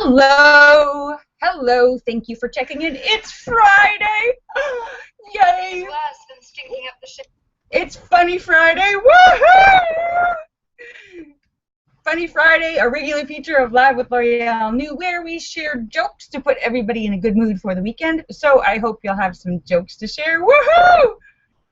Hello. Hello. Thank you for checking in. It's Friday. Yay. Worse than stinking up the shit. It's Funny Friday. Woohoo! Funny Friday, a regular feature of Live with Lorielle New, where we share jokes to put everybody in a good mood for the weekend. So I hope you'll have some jokes to share. Woohoo!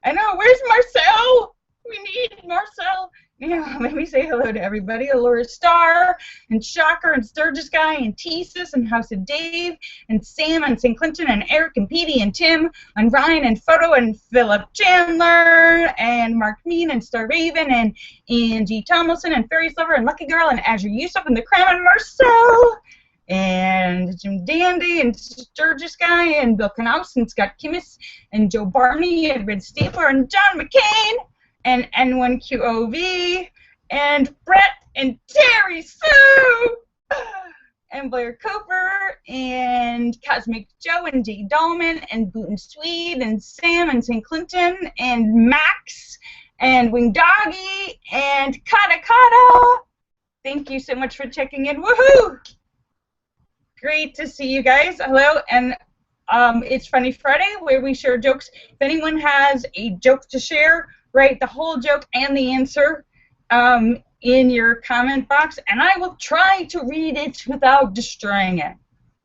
I know. Where's Marcel? We need Marcel. Yeah, let me say hello to everybody. Laura Star, and Shocker, and Sturgis Guy, and Tesis, and House of Dave, and Sam, and St. Clinton, and Eric, and Petey, and Tim, and Ryan, and Photo, and Philip Chandler, and Mark Mean, and Star Raven, and Angie Tomlinson, and Fairy Lover, and Lucky Girl, and Azure Yusuf, and the Cram, and Marcel, and Jim Dandy, and Sturgis Guy, and Bill Knaus, and Scott Kimmis, and Joe Barney, and Red Stapler, and John McCain, and N1QOV, and Brett, and Terry Sue, and Blair Cooper, and Cosmic Joe, and Jay Dahlman, and Booten Swede, and Sam, and St. Clinton, and Max, and Wing Doggy, and Kata Kata. Thank you so much for checking in. Woohoo! Great to see you guys. Hello, and it's Funny Friday, where we share jokes. If anyone has a joke to share, write the whole joke and the answer in your comment box, and I will try to read it without destroying it.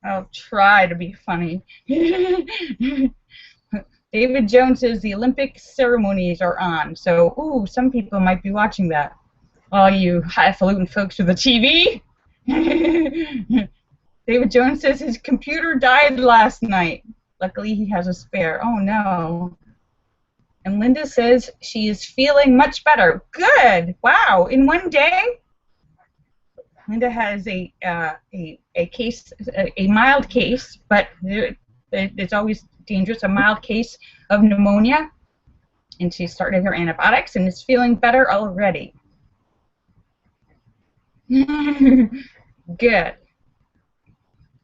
I'll try to be funny. David Jones says the Olympic ceremonies are on, so ooh, some people might be watching that. All you highfalutin folks with the TV. David Jones says his computer died last night. Luckily, he has a spare. Oh no. And Linda says she is feeling much better. Good. Wow. In one day, Linda has a case, a mild case, but it's always dangerous. A mild case of pneumonia, and she started her antibiotics and is feeling better already. Good.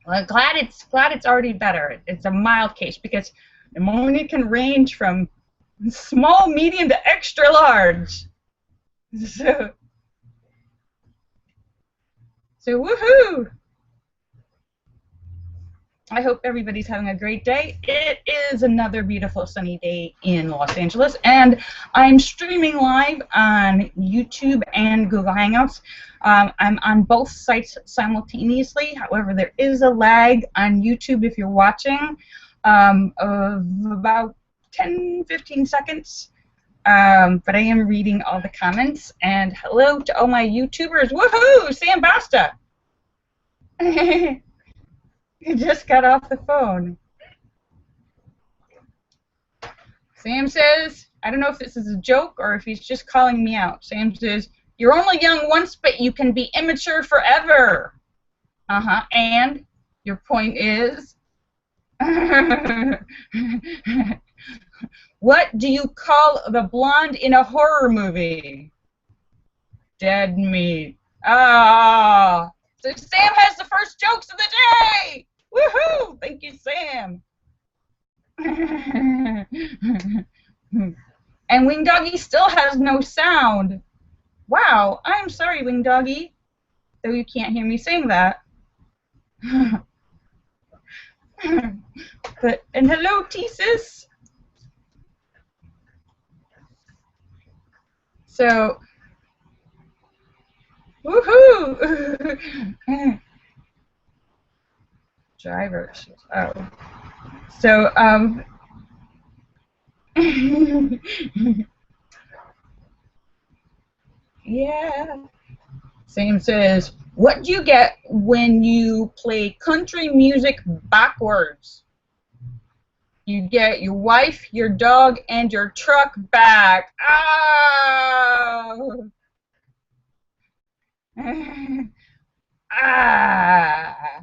Well, glad it's already better. It's a mild case because pneumonia can range from small, medium to extra large. So woohoo! I hope everybody's having a great day. It is another beautiful sunny day in Los Angeles, and I'm streaming live on YouTube and Google Hangouts. I'm on both sites simultaneously. However, there is a lag on YouTube if you're watching of about 10-15 seconds, but I am reading all the comments, and hello to all my YouTubers. Woohoo! Sam Basta! He just got off the phone. Sam says, I don't know if this is a joke or if he's just calling me out. Sam says, you're only young once, but you can be immature forever. And your point is? What do you call the blonde in a horror movie? Dead meat. Ah. So Sam has the first jokes of the day. Woohoo! Thank you, Sam. And Wing Doggy still has no sound. Wow. I'm sorry, Wing Doggy, though you can't hear me saying that. And hello, Tesis. So, woohoo! Drivers. Oh. So, yeah. Sam says, what do you get when you play country music backwards? You get your wife, your dog, and your truck back. Oh! Ah!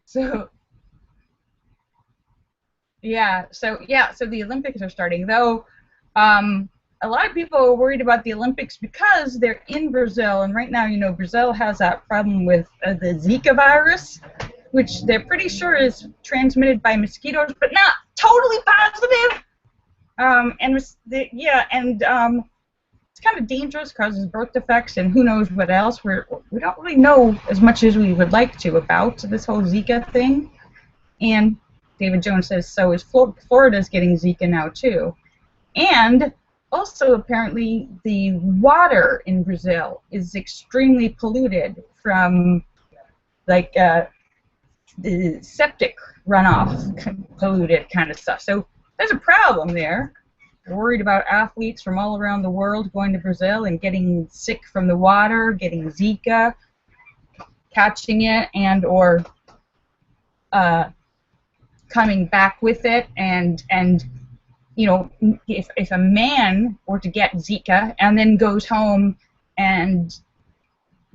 So the Olympics are starting, though a lot of people are worried about the Olympics because they're in Brazil, and right now, you know, Brazil has that problem with the Zika virus. which they're pretty sure is transmitted by mosquitoes, but not totally positive. It's kind of dangerous, causes birth defects, and who knows what else. We don't really know as much as we would like to about this whole Zika thing. And David Jones says so is Florida's getting Zika now too. And also apparently the water in Brazil is extremely polluted from like the septic runoff polluted kind of stuff. So there's a problem there. Worried about athletes from all around the world going to Brazil and getting sick from the water, getting Zika, catching it, and or coming back with it. And you know, if a man were to get Zika and then goes home and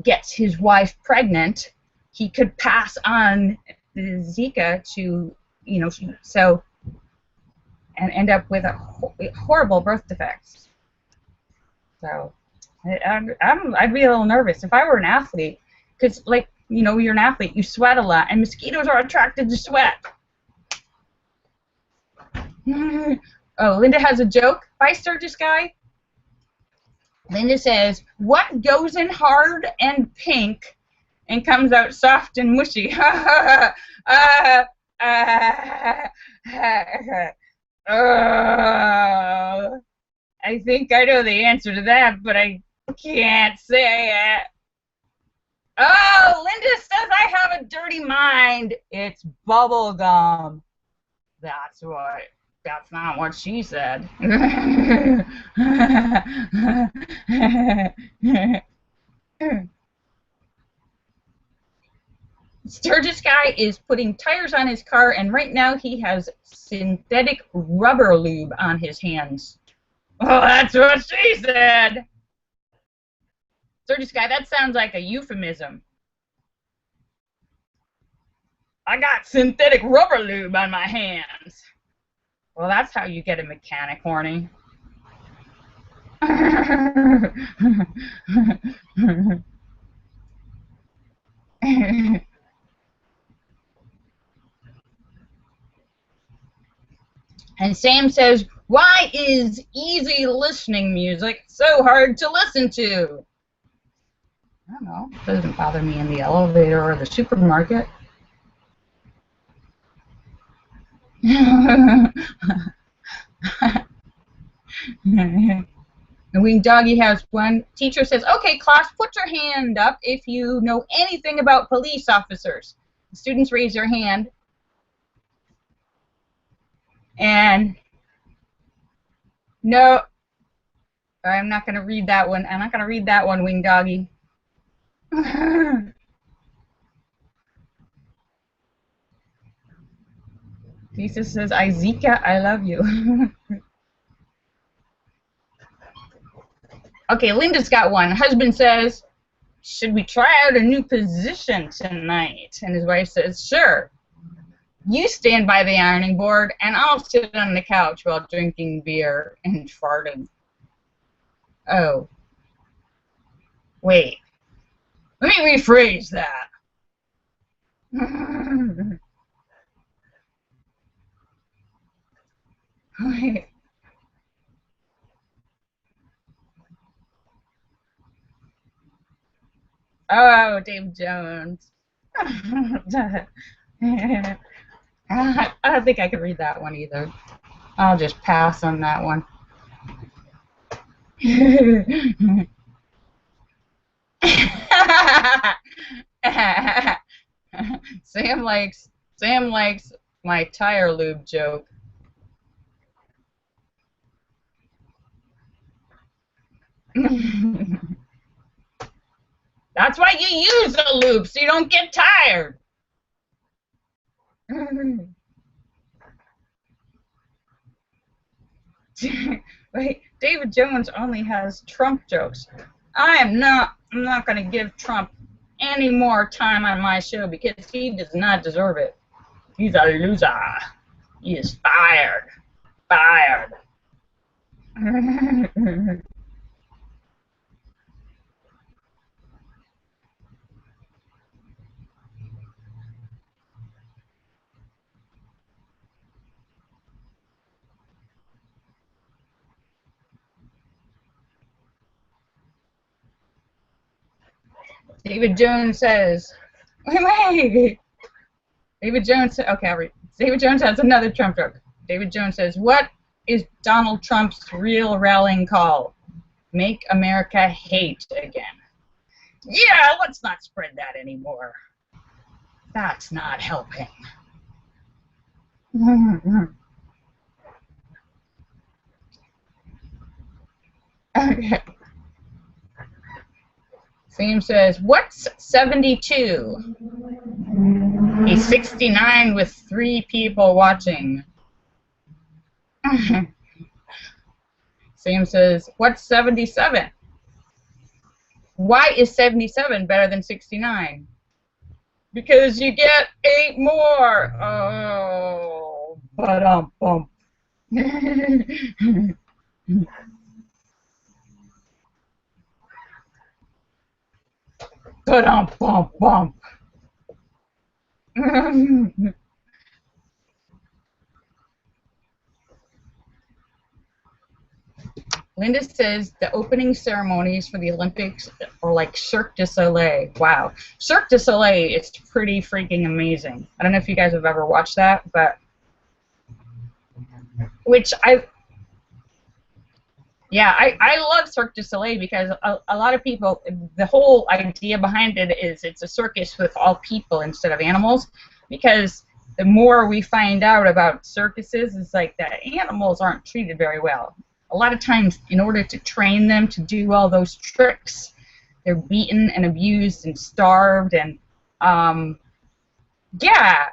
gets his wife pregnant, he could pass on the Zika to, you know, so, and end up with a horrible birth defects. So I'd be a little nervous if I were an athlete, because, like, you know, you're an athlete, you sweat a lot, and mosquitoes are attracted to sweat. Oh, Linda has a joke. Bye, Sturgis Guy. Linda says, what goes in hard and pink and comes out soft and mushy? I think I know the answer to that, but I can't say it. Oh, Linda says I have a dirty mind. It's bubble gum. That's what. That's not what she said. Sturgis Guy is putting tires on his car, and right now he has synthetic rubber lube on his hands. Oh, that's what she said. Sturgis Guy, that sounds like a euphemism. I got synthetic rubber lube on my hands. Well, that's how you get a mechanic horny. And Sam says, why is easy listening music so hard to listen to? I don't know. It doesn't bother me in the elevator or the supermarket. The winged doggy has one. Teacher says, okay, class, put your hand up if you know anything about police officers. The students raise their hand. And no, I'm not going to read that one. I'm not going to read that one, winged doggy. Lisa says, Zika, I love you. Okay, Linda's got one. Husband says, should we try out a new position tonight? And his wife says, sure. You stand by the ironing board, and I'll sit on the couch while drinking beer and farting. Oh. Wait. Let me rephrase that. Wait. Oh, Dave Jones. I don't think I could read that one either. I'll just pass on that one. Sam likes my tire lube joke. That's why you use the lube, so you don't get tired. Wait, David Jones only has Trump jokes. I'm not going to give Trump any more time on my show because he does not deserve it. He's a loser. He is fired. Fired. David Jones says, wait. David Jones, okay, I'll read. David Jones has another Trump joke. David Jones says, what is Donald Trump's real rallying call? Make America hate again. Yeah, let's not spread that anymore. That's not helping. Okay. Sam says, what's 72? He's 69 with 3 people watching. Sam says, what's 77? Why is 77 better than 69? Because you get 8 more. Oh, ba-dum-bum. Ba-dum-bum-bum. Linda says the opening ceremonies for the Olympics are like Cirque du Soleil. Wow. Cirque du Soleil is pretty freaking amazing. I don't know if you guys have ever watched that, but I love Cirque du Soleil because a lot of people, the whole idea behind it is it's a circus with all people instead of animals, because the more we find out about circuses, it's like that animals aren't treated very well. A lot of times, in order to train them to do all those tricks, they're beaten and abused and starved, and yeah,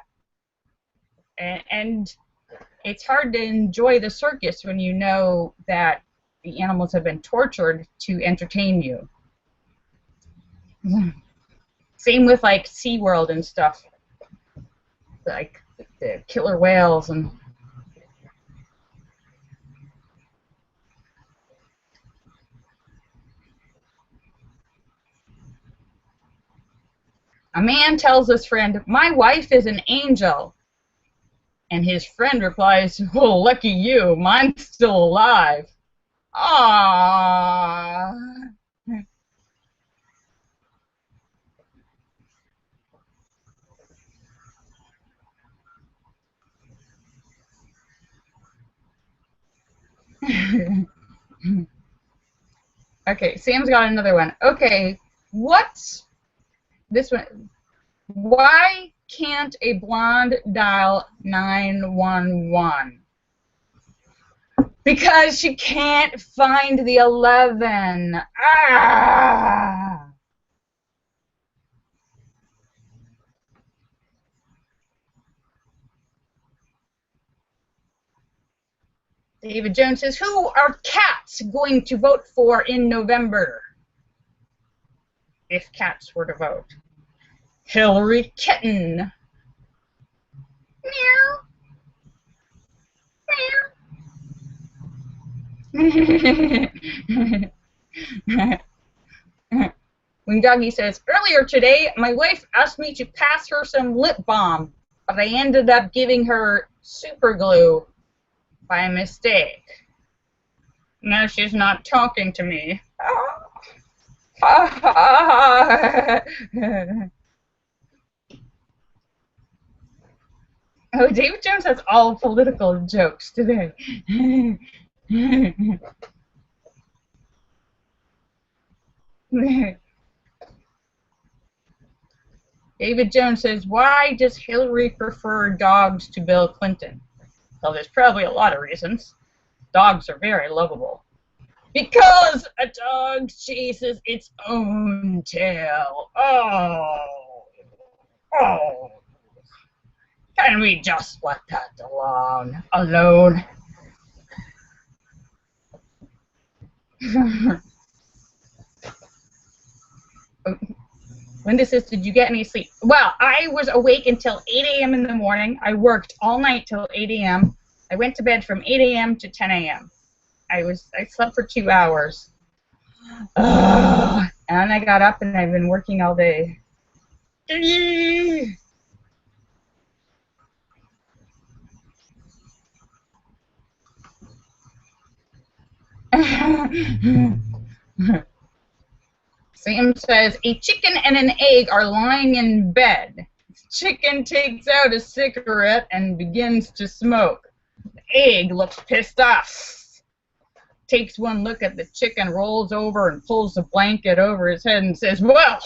and it's hard to enjoy the circus when you know that the animals have been tortured to entertain you. Same with like SeaWorld and stuff, like the killer whales and. A man tells his friend, "My wife is an angel." And his friend replies, "Oh, lucky you, mine's still alive." Aww. Okay, Sam's got another one. Okay, what's this one? Why can't a blonde dial 911? Because she can't find the 11. Ah! David Jones says, who are cats going to vote for in November? If cats were to vote. Hillary Kitten. Meow. Meow. When Doggy says, earlier today, my wife asked me to pass her some lip balm, but I ended up giving her super glue by mistake. Now she's not talking to me. Oh, David Jones has all political jokes today. David Jones says, why does Hillary prefer dogs to Bill Clinton? Well, there's probably a lot of reasons. Dogs are very lovable. Because a dog chases its own tail. Oh. Oh. Can we just let that alone? Linda says, did you get any sleep? Well, I was awake until 8 a.m. in the morning. I worked all night till 8 a.m. I went to bed from 8 a.m. to 10 a.m. I slept for 2 hours. And then I got up and I've been working all day. Sam says, a chicken and an egg are lying in bed. Chicken takes out a cigarette and begins to smoke. The egg looks pissed off. Takes one look at the chicken, rolls over and pulls the blanket over his head and says, well,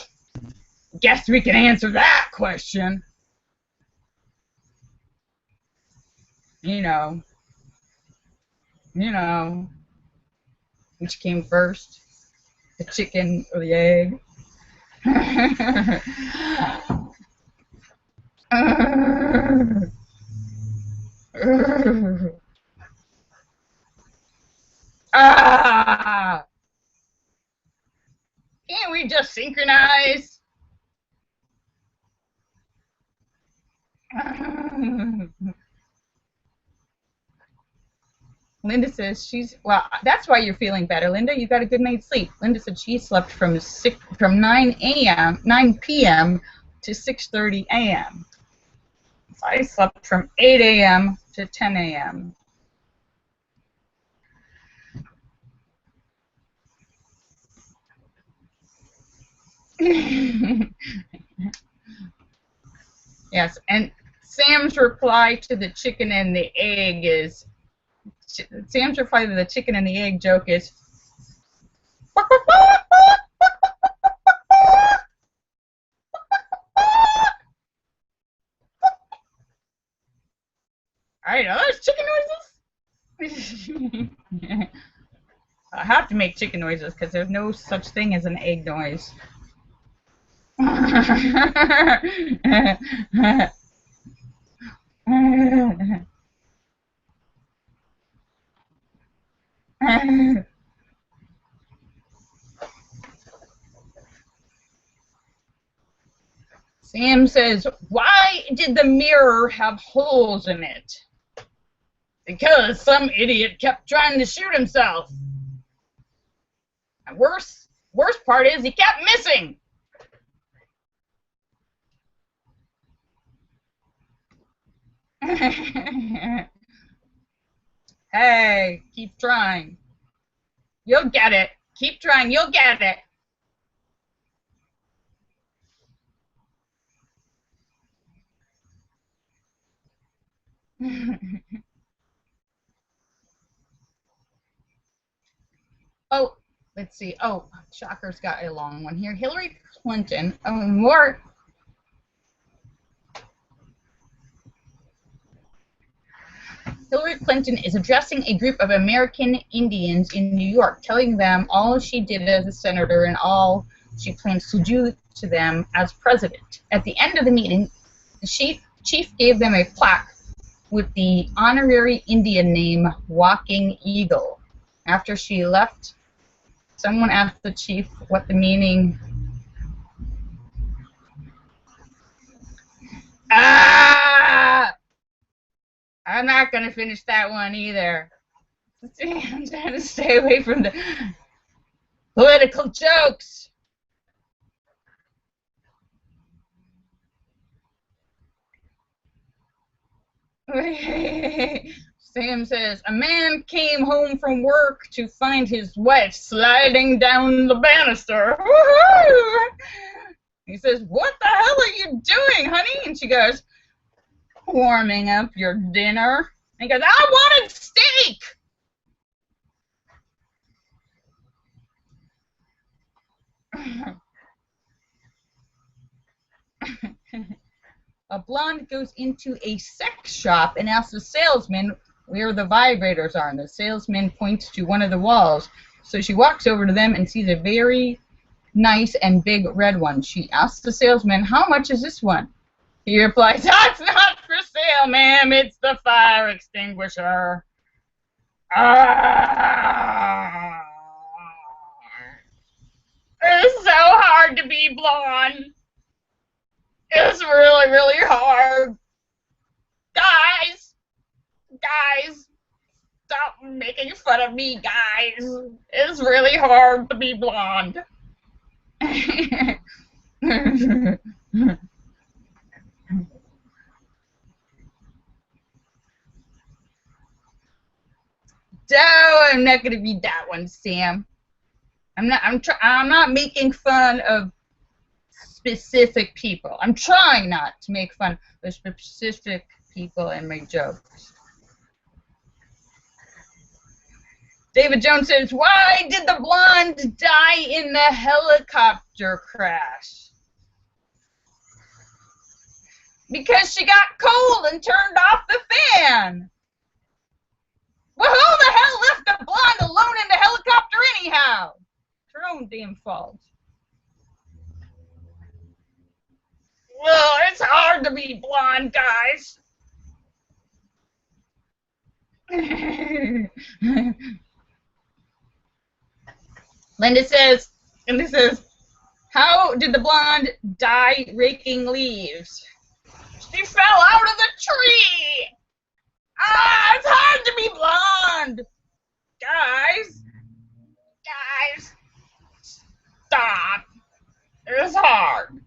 guess we can answer that question. You know, which came first, the chicken or the egg? Ah! Can't we just synchronize? Linda says well, that's why you're feeling better, Linda. You got a good night's sleep. Linda said she slept from 9 p.m. to 6:30 a.m. So I slept from 8 a.m. to 10 a.m. Yes, and Sam's reply to the chicken and the egg is, Sam's reply to the chicken and the egg joke is, I know those chicken noises. I have to make chicken noises because there's no such thing as an egg noise. Sam says, why did the mirror have holes in it? Because some idiot kept trying to shoot himself. And worst part is he kept missing. Hey, keep trying. You'll get it. Keep trying, you'll get it. Oh, let's see. Oh, Shocker's got a long one here. Hillary Clinton. Oh, more. Hillary Clinton is addressing a group of American Indians in New York, telling them all she did as a senator and all she plans to do to them as president. At the end of the meeting, the chief gave them a plaque with the honorary Indian name Walking Eagle. After she left, someone asked the chief what the meaning. I'm not going to finish that one either. I'm trying to stay away from the political jokes. Sam says, a man came home from work to find his wife sliding down the banister. Woohoo! He says, what the hell are you doing, honey? And she goes, warming up your dinner. And he goes, I wanted steak. A blonde goes into a sex shop and asks the salesman where the vibrators are, and the salesman points to one of the walls. So she walks over to them and sees a very nice and big red one. She asks the salesman, how much is this one? He replies, that's not for sale, ma'am. It's the fire extinguisher. It's so hard to be blonde. It's really, really hard. Guys, stop making fun of me, guys. It's really hard to be blonde. No, I'm not going to read that one, Sam. I'm not making fun of specific people. I'm trying not to make fun of specific people in my jokes. David Jones says, why did the blonde die in the helicopter crash? Because she got cold and turned off the fan. Well, who the hell left the blonde alone in the helicopter anyhow? It's her own damn fault. Well, it's hard to be blonde, guys. Linda says, how did the blonde die raking leaves? She fell out of the tree. Ah, it's hard to be blonde. Guys, stop. It's hard.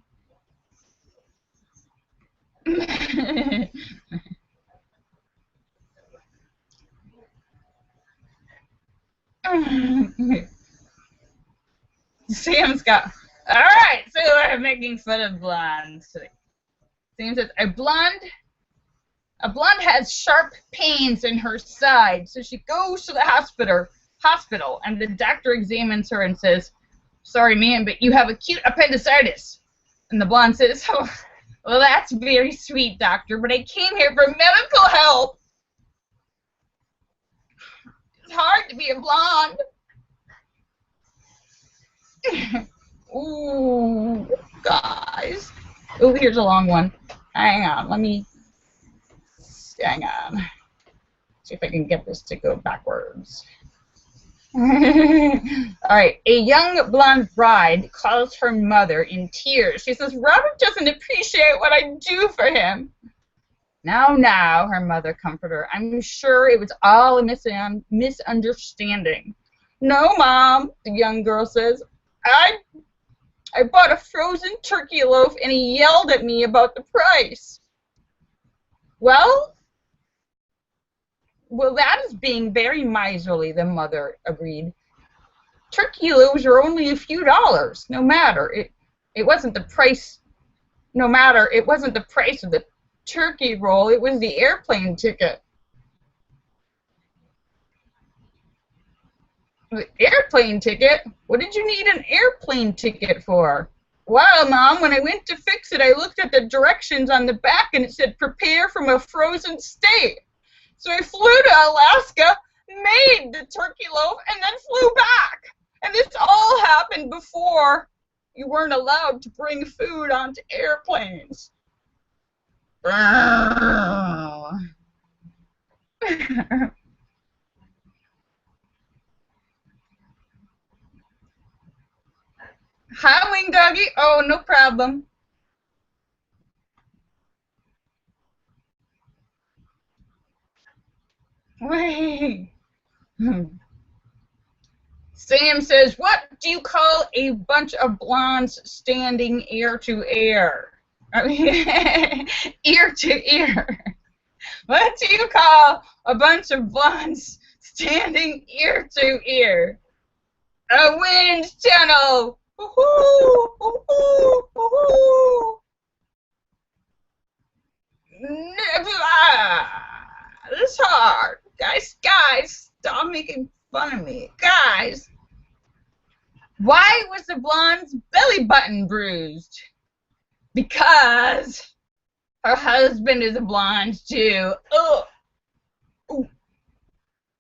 Sam's got. All right, so I'm making fun of blondes. Sam says a blonde has sharp pains in her side, so she goes to the hospital, and the doctor examines her and says, "Sorry, ma'am, but you have acute appendicitis." And the blonde says, "Oh, well, that's very sweet, doctor, but I came here for medical help." It's hard to be a blonde. Ooh, guys. Oh, here's a long one. Hang on, hang on. See if I can get this to go backwards. Alright, a young blonde bride calls her mother in tears. She says, Robert doesn't appreciate what I do for him. Now, her mother comforted her. I'm sure it was all a misunderstanding. No, Mom, the young girl says. I bought a frozen turkey loaf and he yelled at me about the price. Well, that is being very miserly, the mother agreed. Turkey loaves are only a few dollars, no matter. It wasn't the price, no matter, it wasn't the price of the turkey roll, it was the airplane ticket. The airplane ticket? What did you need an airplane ticket for? Well, Mom, when I went to fix it, I looked at the directions on the back and it said prepare from a frozen state. So I flew to Alaska, made the turkey loaf, and then flew back. And this all happened before you weren't allowed to bring food onto airplanes. Hi, Wing Doggy. Oh, no problem. Wait. Sam says, what do you call a bunch of blondes standing ear to ear? I mean, ear to ear. What do you call a bunch of blondes standing ear to ear? A wind tunnel. Woohoo! Woohoo! Woohoo! This is hard. Guys, stop making fun of me. Guys, why was the blonde's belly button bruised? Because her husband is a blonde too. Oh,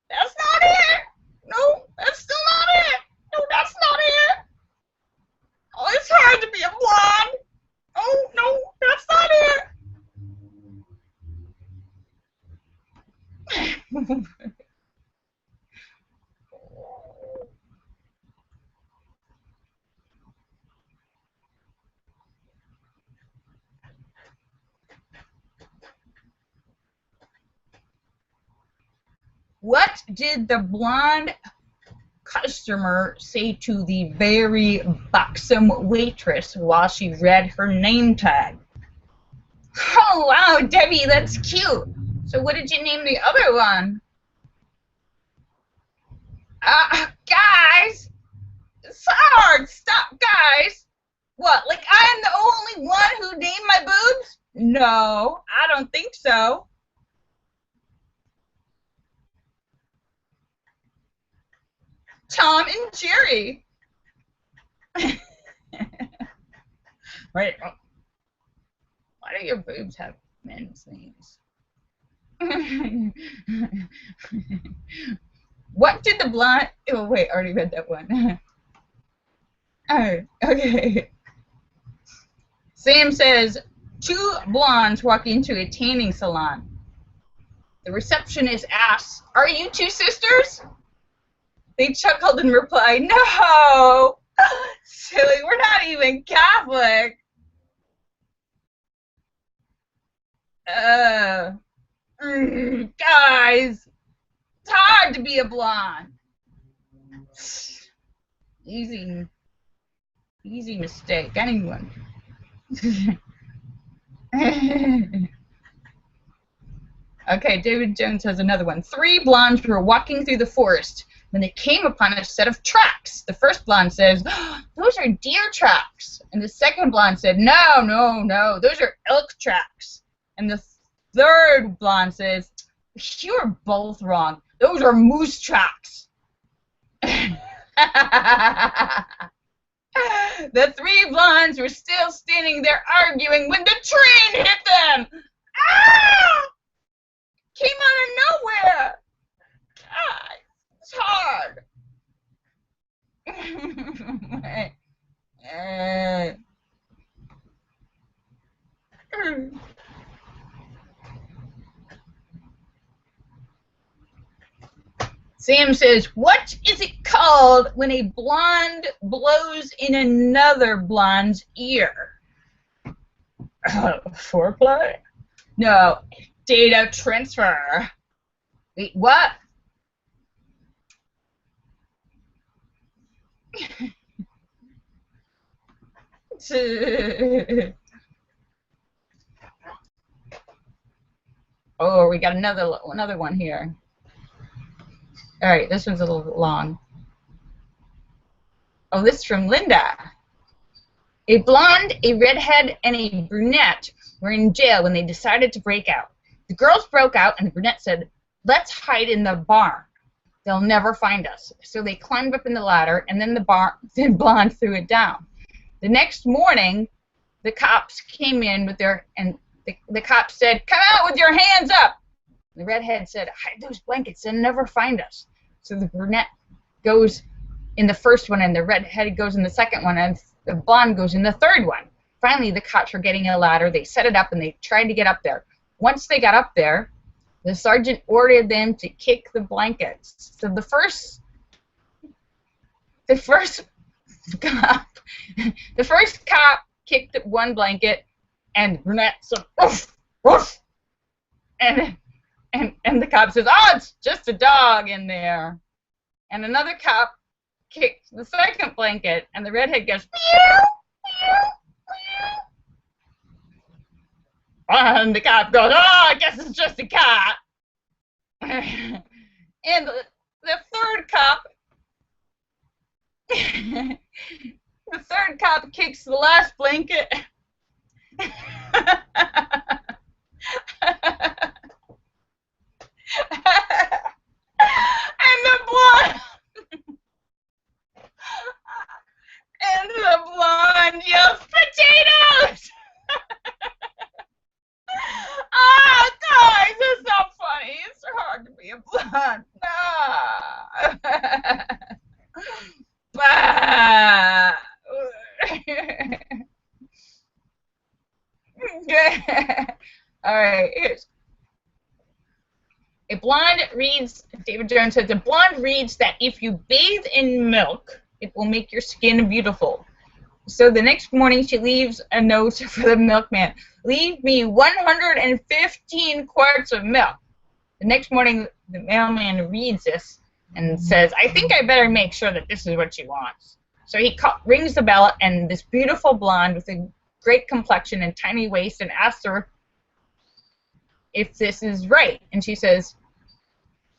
that's not it. No, that's still not it. No, that's not it. Oh, it's hard to be a blonde. Oh, no, that's not it. What did the blonde customer say to the very buxom waitress while she read her name tag? Oh, wow, Debbie, that's cute. So what did you name the other one? Guys, it's No, I don't think so. Tom and Jerry. Right. Why do your boobs have men's names? What did the blonde... Oh, wait, I already read that one. Oh, okay. Sam says, two blondes walk into a tanning salon. The receptionist asks, "Are you two sisters?" They chuckled and replied, "No! Silly, we're not even Catholic." Guys, it's hard to be a blonde. Easy mistake. Anyone. Okay, David Jones has another one. Three blondes were walking through the forest when they came upon a set of tracks. The first blonde says, "Oh, those are deer tracks." And the second blonde said, "No, no, no, those are elk tracks." And the third blonde says, "You are both wrong. Those are moose tracks." The three blondes were still standing there arguing when the train hit them. Ah! Came out of nowhere. God, it's hard. Sam says, "What is it called when a blonde blows in another blonde's ear?" Foreplay? No, data transfer. Wait, what? Oh, we got another one here. All right, this one's a little long. Oh, this is from Linda. A blonde, a redhead, and a brunette were in jail when they decided to break out. The girls broke out, and the brunette said, "Let's hide in the barn. They'll never find us." So they climbed up in the ladder, and then the blonde threw it down. The next morning, the cops came in with the cops said, "Come out with your hands up." The redhead said, "Hide those blankets, they'll never find us." So the brunette goes in the first one, and the redhead goes in the second one, and the blonde goes in the third one. Finally, the cops were getting a ladder. They set it up, and they tried to get up there. Once they got up there, the sergeant ordered them to kick the blankets. So the first cop kicked one blanket, and brunette said, "Woof, woof," and the cop says, "Oh, it's just a dog in there." And another cop kicked the second blanket, and the redhead goes, "Meow, meow, meow." And the cop goes, "Oh, I guess it's just a cat." And the third cop kicks the last blanket. And the blonde yells, "Potatoes!" Ah, guys, it's not funny. It's hard to be a blonde. Ah. Bah. All right, here's a blonde reads. David Jones says, "A blonde reads that if you bathe in milk, it will make your skin beautiful." So the next morning, she leaves a note for the milkman. "Leave me 115 quarts of milk." The next morning, the mailman reads this and says, "I think I better make sure that this is what she wants." So he rings the bell, and this beautiful blonde with a great complexion and tiny waist, and asks her if this is right. And she says,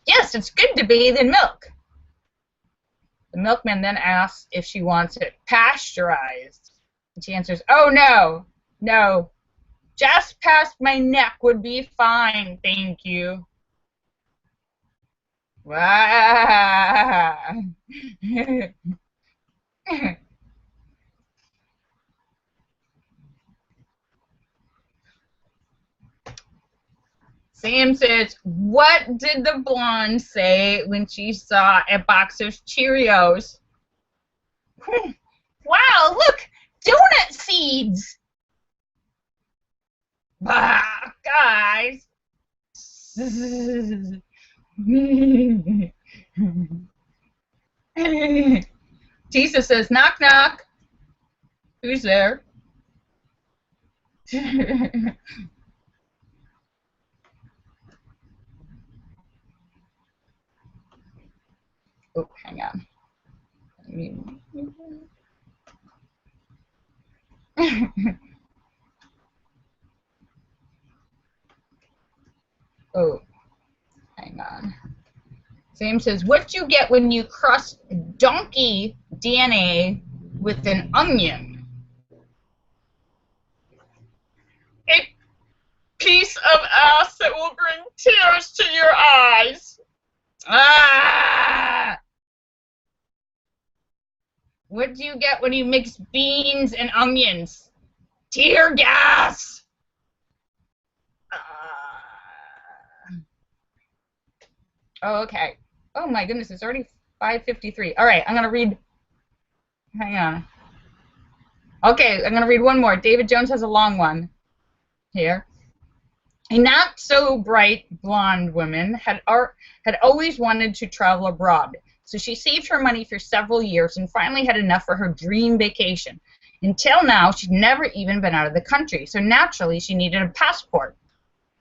"Yes, it's good to bathe in milk." The milkman then asks if she wants it pasteurized. And she answers, "Oh, no, no, Just past my neck would be fine, thank you. Wow. Sam says, what did the blonde say when she saw a box of Cheerios? Wow, look! Donut seeds! Bah, guys! Tisa says, knock, knock. Who's there? Oh, hang on. Oh, hang on. Sam says, what you get when you cross donkey DNA with an onion? A piece of ass that will bring tears to your eyes. Ah! What do you get when you mix beans and onions? Tear gas! Oh, okay. Oh my goodness, it's already 5:53. All right, I'm going to read. Hang on. Okay, I'm going to read one more. David Jones has a long one here. A not-so-bright blonde woman had always wanted to travel abroad, so she saved her money for several years and finally had enough for her dream vacation. Until now, she'd never even been out of the country, so naturally she needed a passport.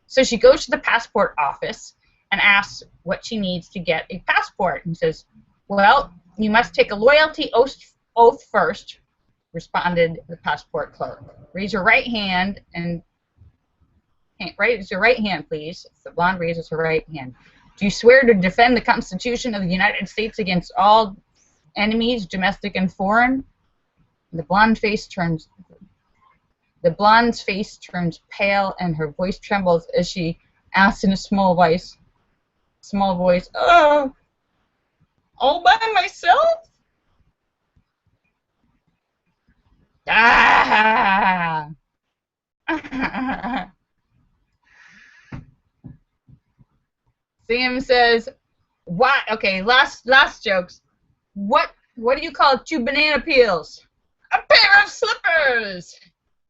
So she goes to the passport office and asks what she needs to get a passport. And says, well, you must take a loyalty oath first, responded the passport clerk. Raise your right hand and raise your right hand, please. The blonde raises her right hand. Do you swear to defend the Constitution of the United States against all enemies, domestic and foreign? The blonde's face turns pale and her voice trembles as she asks in a small voice, oh, all by myself? Ah! Sam says, what? Okay, last jokes. What do you call 2 banana peels? A pair of slippers.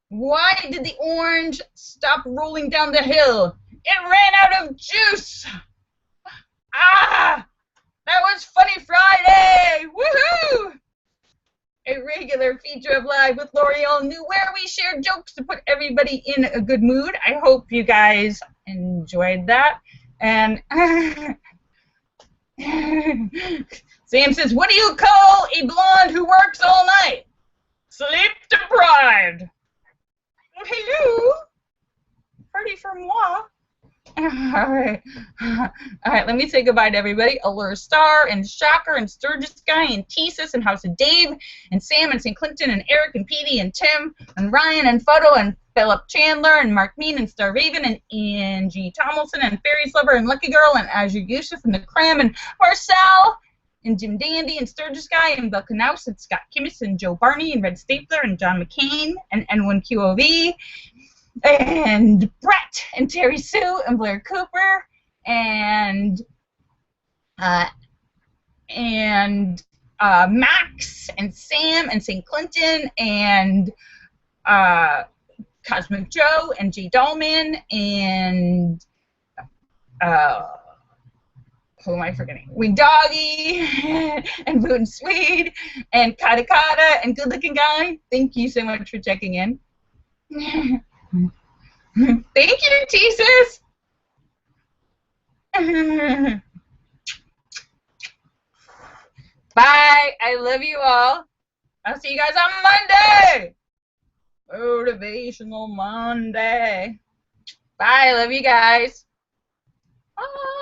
Why did the orange stop rolling down the hill? It ran out of juice. Ah! That was Funny Friday! Woohoo! A regular feature of Live with Lorielle New, where we share jokes to put everybody in a good mood. I hope you guys enjoyed that. And Sam says, what do you call a blonde who works all night? Sleep deprived. Hello. Party for moi. All right, let me say goodbye to everybody. Allure Star and Shocker and Sturgis Guy and Tesis and House of Dave and Sam and St. Clinton and Eric and Petey and Tim and Ryan and Photo and Philip Chandler and Mark Mean and Star Raven and Angie Tomlinson and Fairy Slubber and Lucky Girl and Azure Yusuf and the Cram and Marcel and Jim Dandy and Sturgis Guy and Bill Knaus and Scott Kimmis and Joe Barney and Red Stapler and John McCain and N1QOV. And Brett and Terry Sue and Blair Cooper and Max and Sam and St. Clinton and Cosmic Joe and G. Dolman and who am I forgetting? Wing Doggy and Boone Swede and Kata Kata and Good Looking Guy. Thank you so much for checking in. Thank you, Jesus. Bye. I love you all. I'll see you guys on Monday. Motivational Monday. Bye. I love you guys. Bye.